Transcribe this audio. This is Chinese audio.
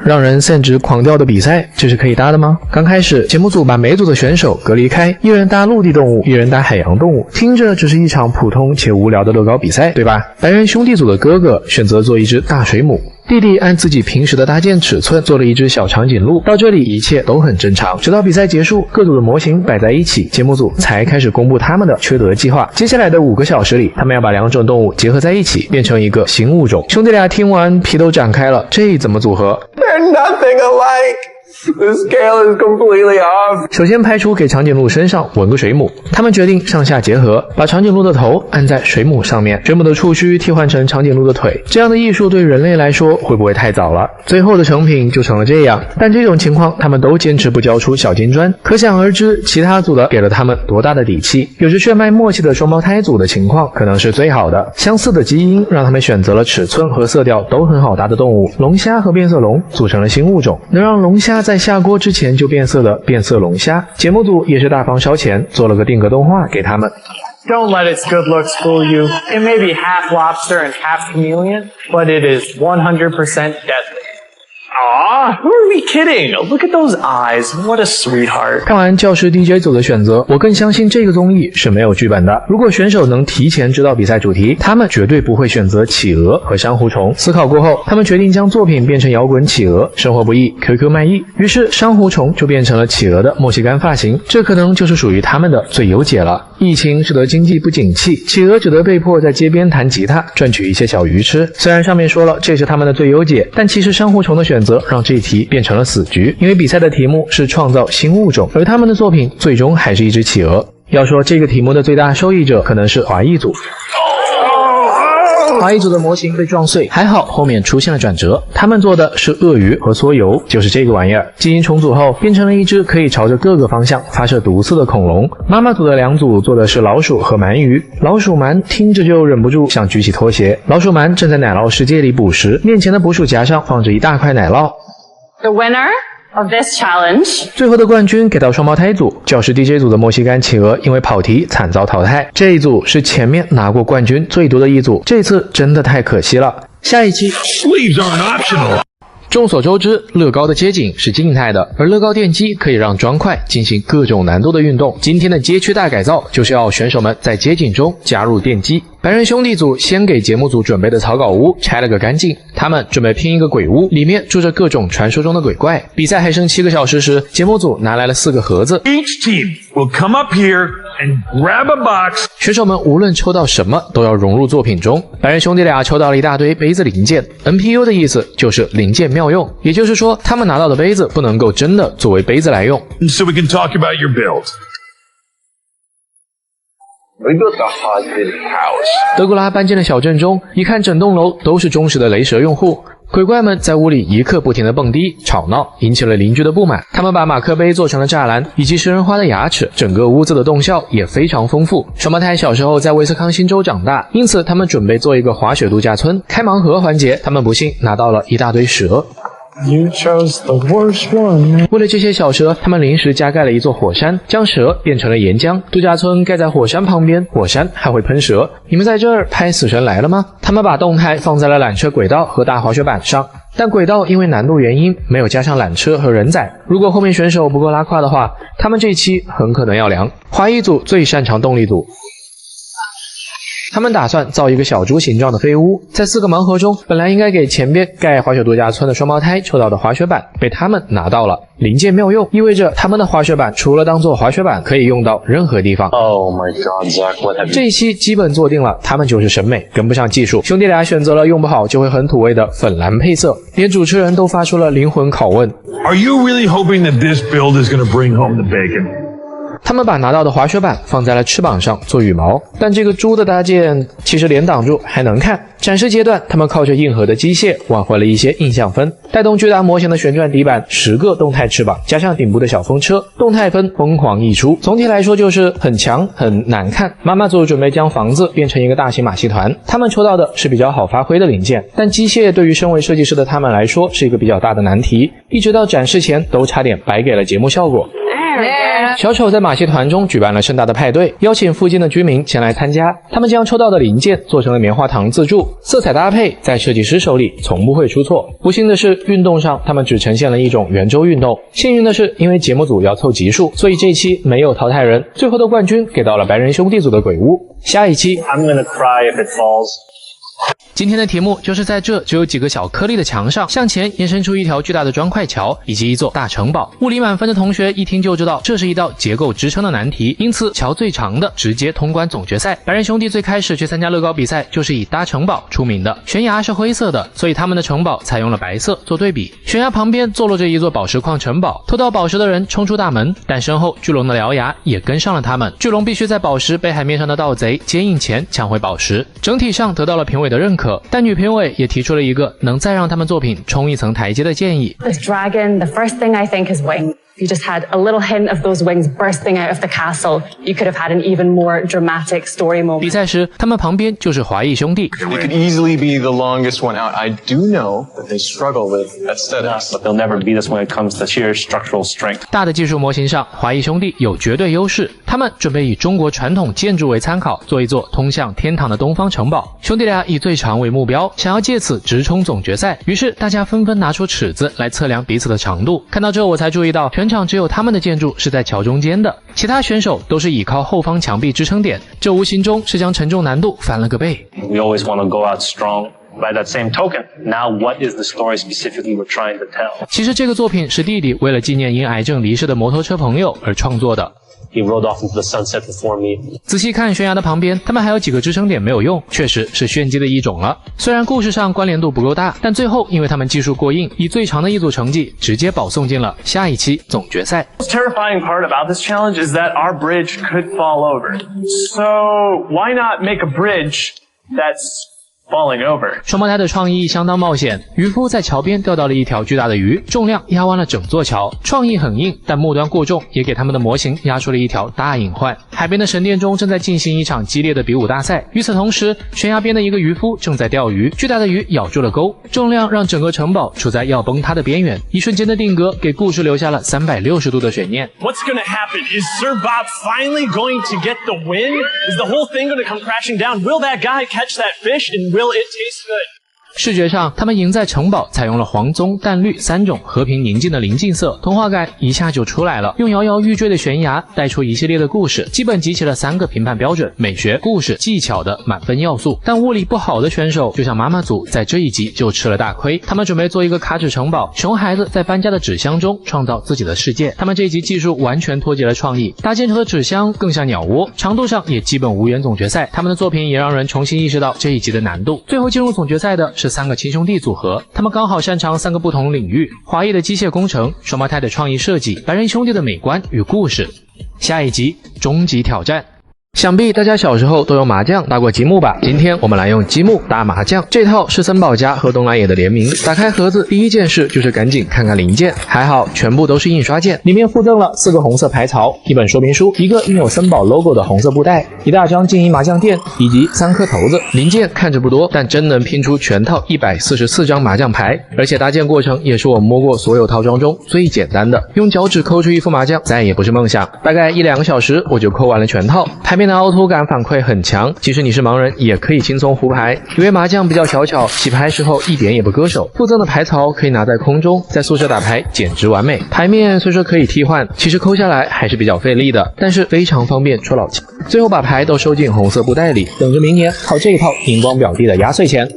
让人散值狂掉的比赛，这是可以搭的吗？刚开始，节目组把每组的选手隔离开，一人搭陆地动物，一人搭海洋动物，听着只是一场普通且无聊的乐高比赛，对吧？白人兄弟组的哥哥选择做一只大水母，弟弟按自己平时的搭建尺寸做了一只小长颈鹿。到这里一切都很正常，直到比赛结束，各组的模型摆在一起，节目组才开始公布他们的缺德计划。接下来的5个小时里，他们要把2种动物结合在一起，变成一个新物种。兄弟俩听完皮都展开了，这怎么组合？ They're nothing alike. The scale is completely off. 首先排除给长颈鹿身上纹个水母，他们决定上下结合，把长颈鹿的头按在水母上面，水母的触须替换成长颈鹿的腿。这样的艺术对人类来说会不会太早了？最后的成品就成了这样。但这种情况他们都坚持不交出小金砖，可想而知其他组的给了他们多大的底气。有着血脉默契的双胞胎组的情况可能是最好的，相似的基因让他们选择了尺寸和色调都很好搭的动物，龙虾和变色龙组成了新物种，能让龙虾在下锅之前就变色的变色龙虾。节目组也是大方烧钱做了个定格动画给他们。 Don't let its good looks fool you. It may be half lobster and half chameleon, but it is 100% deadly. Aw, who are we kidding? Look at those eyes. What a sweetheart. 看完教师 DJ 组的选择，我更相信这个综艺是没有剧本的。如果选手能提前知道比赛主题，他们绝对不会选择企鹅和珊瑚虫。思考过后，他们决定将作品变成摇滚企鹅，生活不易 ，QQ 卖艺。于是珊瑚虫就变成了企鹅的墨西干发型，这可能就是属于他们的最优解了。疫情使得经济不景气，企鹅只得被迫在街边弹吉他，赚取一些小鱼吃。虽然上面说了这是他们的最优解，但其实珊瑚虫的选择让这一题变成了死局，因为比赛的题目是创造新物种，而他们的作品最终还是一只企鹅。要说这个题目的最大受益者可能是华裔组。华裔组的模型被撞碎，还好后面出现了转折，他们做的是鳄鱼和缩油，就是这个玩意儿。基因重组后变成了一只可以朝着各个方向发射毒刺的恐龙。妈妈组的2组做的是老鼠和鳗鱼，老鼠鳗听着就忍不住想举起拖鞋。老鼠鳗正在奶酪世界里捕食，面前的捕鼠夹上放着一大块奶酪。 The winner of this challenge. 最后的冠军给到双胞胎组，教师 DJ 组的墨西干企鹅因为跑题惨遭淘汰。这一组是前面拿过冠军最多的一组，这次真的太可惜了。下一期 Sleeves aren't optional. 众所周知，乐高的街景是静态的，而乐高电机可以让砖块进行各种难度的运动。今天的街区大改造就是要选手们在街景中加入电机。白人兄弟组先给节目组准备的草稿屋拆了个干净，他们准备拼一个鬼屋，里面住着各种传说中的鬼怪。比赛还剩7个小时时，节目组拿来了4个盒子。 Each team will come up here and grab a box. 选手们无论抽到什么都要融入作品中。白人兄弟俩抽到了一大堆杯子零件 ，NPU 的意思就是零件妙用，也就是说他们拿到的杯子不能够真的作为杯子来用。 So we can talk about your build. We built a haunted house. 德古拉搬进了小镇中，一看整栋楼都是忠实的雷蛇用户。鬼怪们在屋里一刻不停地蹦迪吵闹，引起了邻居的不满。他们把马克杯做成了栅栏，以及食人花的牙齿，整个屋子的动效也非常丰富。双胞胎小时候在威斯康星州长大，因此他们准备做一个滑雪度假村。开盲盒环节，他们不幸拿到了一大堆蛇。 You chose the worst one. 为了这些小蛇，他们临时加盖了一座火山，将蛇变成了岩浆。度假村盖在火山旁边，火山还会喷蛇。你们在这儿拍《死神来了》吗？他们把动态放在了缆车轨道和大滑雪板上，但轨道因为难度原因没有加上缆车和人载。如果后面选手不够拉胯的话，他们这期很可能要凉。华裔组最擅长动力组。 他们打算造一个小猪形状的飞屋，在4个盲盒中，本来应该给前边盖滑雪度假村的双胞胎抽到的滑雪板，被他们拿到了。零件妙用意味着他们的滑雪板除了当做滑雪板，可以用到任何地方。 Oh my god, Zach, what have you... 这一期基本做定了，他们就是审美跟不上技术。兄弟俩选择了用不好就会很土味的粉蓝配色，连主持人都发出了灵魂拷问 Are you really hoping that this build is going to bring home the bacon? 他们把拿到的滑雪板放在了翅膀上做羽毛，但这个猪的搭建其实脸挡住还能看。展示阶段，他们靠着硬核的机械挽回了一些印象分，带动巨大模型的旋转底板，10个动态翅膀，加上顶部的小风车，动态分疯狂溢出。总体来说就是很强很难看。妈妈组准备将房子变成一个大型马戏团，他们抽到的是比较好发挥的零件，但机械对于身为设计师的他们来说是一个比较大的难题，一直到展示前都差点白给了节目效果。There 小丑在马戏团中举办了盛大的派对，邀请附近的居民前来参加。他们将抽到的零件做成了棉花糖自助，色彩搭配在设计师手里从不会出错。不幸的是，运动上他们只呈现了一种圆周运动。幸运的是，因为节目组要凑集数，所以这期没有淘汰人，最后的冠军给到了白人兄弟组的鬼屋。下一期 I'm gonna cry if it falls. 今天的题目就是在这只有几个小颗粒的墙上，向前延伸出一条巨大的砖块桥以及一座大城堡。物理满分的同学一听就知道这是一道结构支撑的难题，因此桥最长的直接通关总决赛。白人兄弟最开始去参加乐高比赛就是以搭城堡出名的，悬崖是灰色的，所以他们的城堡采用了白色做对比。悬崖旁边坐落着一座宝石矿城堡，偷到宝石的人冲出大门，但身后巨龙的獠牙也跟上了他们。巨龙必须在宝石被海面上的盗贼接应前抢回宝石，整体上得到了评委的认可。但女评委也提出了一个能再让他们作品冲一层台阶的建议。 This dragon, the first thing I think is wings. If you just had a little hint of those wings bursting out of the castle, you could have had an even more dramatic story moment. 比赛时，他们旁边就是华谊兄弟。 They could easily be the longest one out. I do know that they struggle with aesthetics. But they'll never beat us when it comes to sheer structural strength. 大的技术模型上，华谊兄弟有绝对优势。他们准备以中国传统建筑为参考，做一座通向天堂的东方城堡。兄弟俩以最长为目标，想要借此直冲总决赛。于是大家纷纷拿出尺子来测量彼此的长度。看到这，我才注意到全场只有他们的建筑是在桥中间的，其他选手都是倚靠后方墙壁支撑点，这无形中是将承重难度翻了个倍。 We always want to go out strong. By that same token, now what is the story specifically we're trying to tell? 其实这个作品是弟弟为了纪念因癌症离世的摩托车朋友而创作的。 He rode off into the sunset before me. 仔细看悬崖的旁边，他们还有几个支撑点没有用，确实是炫技的一种了。虽然故事上关联度不够大，但最后因为他们技术过硬，以最长的一组成绩直接保送进了下一期总决赛。 The most terrifying part about this challenge is that our bridge could fall over. So why not make a bridge that's falling over? 双胞胎的创意相当冒险，渔夫在桥边钓到了一条巨大的鱼，重量压弯了整座桥。创意很硬，但末端过重也给他们的模型压出了一条大隐患。海边的神殿中正在进行一场激烈的比武大赛，与此同时，悬崖边的一个渔夫正在钓鱼，巨大的鱼咬住了钩，重量让整个城堡处在要崩塌的边缘。一瞬间的定格给故事留下了360度的悬念。 What's gonna happen? Is Sir Bob finally going to get the win? Is the whole thing gonna come crashing down? Will that guy catch that fish and will it taste good? 视觉上，他们赢在城堡采用了黄棕、淡绿3种和平宁静的临近色，童话感一下就出来了。用摇摇欲坠的悬崖带出一系列的故事，基本集齐了3个评判标准：美学、故事、技巧的满分要素。但物理不好的选手，就像妈妈组，在这一集就吃了大亏。他们准备做一个卡纸城堡，熊孩子在搬家的纸箱中创造自己的世界。他们这一集技术完全脱节了创意，搭建成的纸箱更像鸟窝，长度上也基本无缘总决赛。他们的作品也让人重新意识到这一集的难度。最后进入总决赛的是3个亲兄弟组合，他们刚好擅长3个不同领域：华裔的机械工程、双胞胎的创意设计、白人兄弟的美观与故事。下一集终极挑战。想必大家小时候都用麻将打过积木吧？今天我们来用积木打麻将。这套是森宝家和东南野的联名。打开盒子，第一件事就是赶紧看看零件，还好全部都是印刷件。里面附赠了4个红色牌槽、一本说明书、一个印有森宝 logo 的红色布袋、一大张静音麻将垫以及3颗头子。零件看着不多，但真能拼出全套144张麻将牌。而且搭建过程也是我摸过所有套装中最简单的，用脚趾抠出一副麻将再也不是梦想。大概1-2个小时我就抠完了全套。牌面的凹凸感反馈很强，即使你是盲人也可以轻松胡牌。因为麻将比较小巧，洗牌时候一点也不割手。附赠的牌槽可以拿在空中，在宿舍打牌简直完美。牌面虽说可以替换，其实抠下来还是比较费力的，但是非常方便戳老千。最后把牌都收进红色布袋里，等着明年靠这一套荧光表弟的压岁钱。